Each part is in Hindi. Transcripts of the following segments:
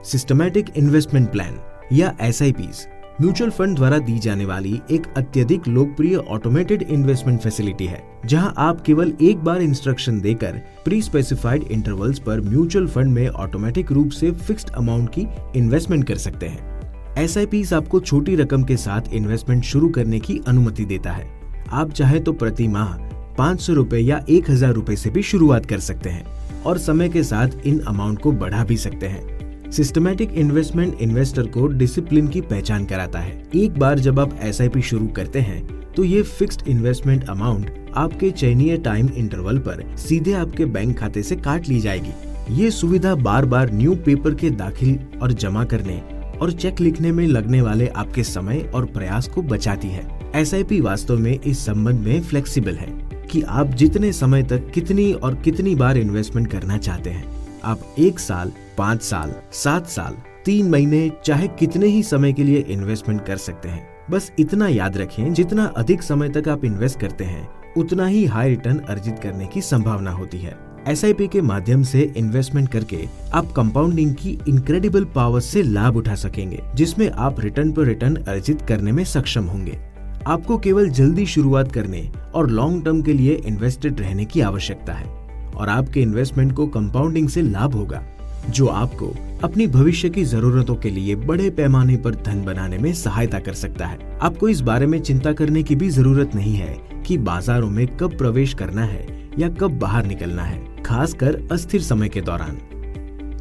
सिस्टमैटिक इन्वेस्टमेंट प्लान या SIPs म्यूचुअल फंड द्वारा दी जाने वाली एक अत्यधिक लोकप्रिय ऑटोमेटेड इन्वेस्टमेंट फैसिलिटी है, जहां आप केवल एक बार इंस्ट्रक्शन देकर प्री स्पेसिफाइड इंटरवल्स पर म्यूचुअल फंड में ऑटोमेटिक रूप से फिक्स्ड अमाउंट की इन्वेस्टमेंट कर सकते हैं। SIPs आपको छोटी रकम के साथ इन्वेस्टमेंट शुरू करने की अनुमति देता है। आप चाहे तो प्रति माह 500 रुपए या 1000 रुपए से भी शुरुआत कर सकते हैं और समय के साथ इन अमाउंट को बढ़ा भी सकते हैं। सिस्टमैटिक इन्वेस्टमेंट इन्वेस्टर को डिसिप्लिन की पहचान कराता है। एक बार जब आप SIP शुरू करते हैं तो ये फिक्स्ड इन्वेस्टमेंट अमाउंट आपके चयनीय टाइम इंटरवल पर सीधे आपके बैंक खाते से काट ली जाएगी। ये सुविधा बार बार न्यू पेपर के दाखिल और जमा करने और चेक लिखने में लगने वाले आपके समय और प्रयास को बचाती है। SIP वास्तव में इस संबंध में फ्लेक्सिबल है कि आप जितने समय तक कितनी और कितनी बार इन्वेस्टमेंट करना चाहते हैं। आप 1 साल, 5 साल, 7 साल, 3 महीने, चाहे कितने ही समय के लिए इन्वेस्टमेंट कर सकते हैं। बस इतना याद रखें, जितना अधिक समय तक आप इन्वेस्ट करते हैं उतना ही हाई रिटर्न अर्जित करने की संभावना होती है। SIP के माध्यम से इन्वेस्टमेंट करके आप कंपाउंडिंग की इनक्रेडिबल पावर से लाभ उठा सकेंगे, जिसमें आप रिटर्न पर रिटर्न अर्जित करने में सक्षम होंगे। आपको केवल जल्दी शुरुआत करने और लॉन्ग टर्म के लिए इन्वेस्टेड रहने की आवश्यकता है और आपके इन्वेस्टमेंट को कंपाउंडिंग से लाभ होगा, जो आपको अपनी भविष्य की जरूरतों के लिए बड़े पैमाने पर धन बनाने में सहायता कर सकता है। आपको इस बारे में चिंता करने की भी जरूरत नहीं है कि बाजारों में कब प्रवेश करना है या कब बाहर निकलना है, खासकर अस्थिर समय के दौरान।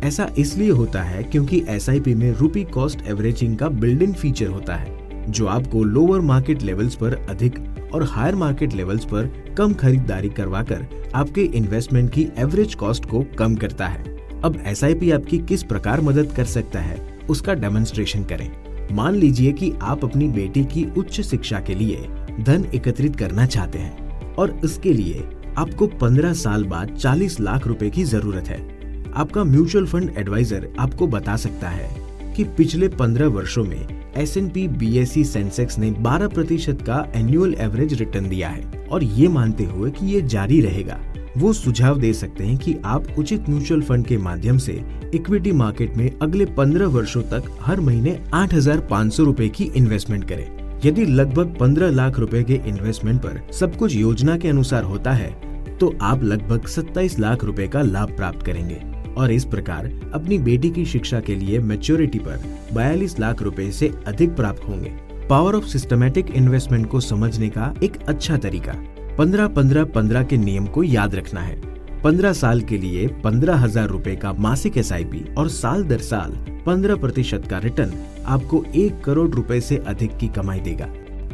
ऐसा इसलिए होता है क्योंकि SIP में रुपी कॉस्ट एवरेजिंग का बिल्ट इन फीचर होता है, जो आपको लोअर मार्केट लेवल्स पर अधिक और हायर मार्केट लेवल्स पर कम खरीदारी करवाकर आपके इन्वेस्टमेंट की एवरेज कॉस्ट को कम करता है। अब SIP आपकी किस प्रकार मदद कर सकता है, उसका डेमोन्स्ट्रेशन करें। मान लीजिए कि आप अपनी बेटी की उच्च शिक्षा के लिए धन एकत्रित करना चाहते हैं और इसके लिए आपको 15 साल बाद 40 लाख रुपए की जरूरत है। आपका म्यूचुअल फंड एडवाइजर आपको बता सकता है कि पिछले 15 वर्षों में S&P BSE सेंसेक्स ने 12% का एनुअल एवरेज रिटर्न दिया है और ये मानते हुए कि ये जारी रहेगा, वो सुझाव दे सकते हैं कि आप उचित म्यूचुअल फंड के माध्यम से इक्विटी मार्केट में अगले 15 वर्षों तक हर महीने 8,500 रुपए की इन्वेस्टमेंट करें। यदि लगभग 15 लाख रुपए के इन्वेस्टमेंट पर सब कुछ योजना के अनुसार होता है तो आप लगभग 27 लाख रुपए का लाभ प्राप्त करेंगे और इस प्रकार अपनी बेटी की शिक्षा के लिए मैच्योरिटी पर 42 लाख रुपए से अधिक प्राप्त होंगे। पावर ऑफ सिस्टमैटिक इन्वेस्टमेंट को समझने का एक अच्छा तरीका 15-15-15 के नियम को याद रखना है। 15 साल के लिए 15,000 रुपए का मासिक SIP और साल दर साल 15% का रिटर्न आपको 1 करोड़ रुपए से अधिक की कमाई देगा।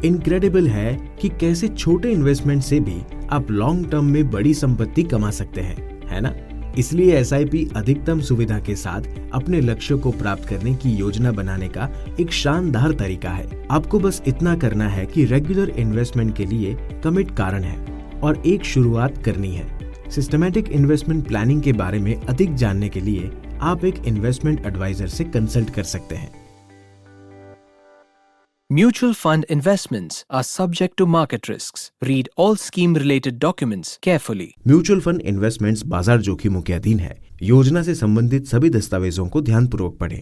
इनक्रेडिबल है कि कैसे छोटे इन्वेस्टमेंट से भी आप लॉन्ग टर्म में बड़ी संपत्ति कमा सकते हैं, है ना? इसलिए SIP अधिकतम सुविधा के साथ अपने लक्ष्यों को प्राप्त करने की योजना बनाने का एक शानदार तरीका है। आपको बस इतना करना है कि रेगुलर इन्वेस्टमेंट के लिए कमिट कारण है और एक शुरुआत करनी है। सिस्टमैटिक इन्वेस्टमेंट प्लानिंग के बारे में अधिक जानने के लिए आप एक इन्वेस्टमेंट एडवाइजर से कंसल्ट कर सकते हैं। Mutual fund investments are subject to market risks. Read all scheme-related documents carefully. Mutual fund investments बाजार जोखिमों के अधीन है। योजना से संबंधित सभी दस्तावेजों को ध्यानपूर्वक पढ़ें।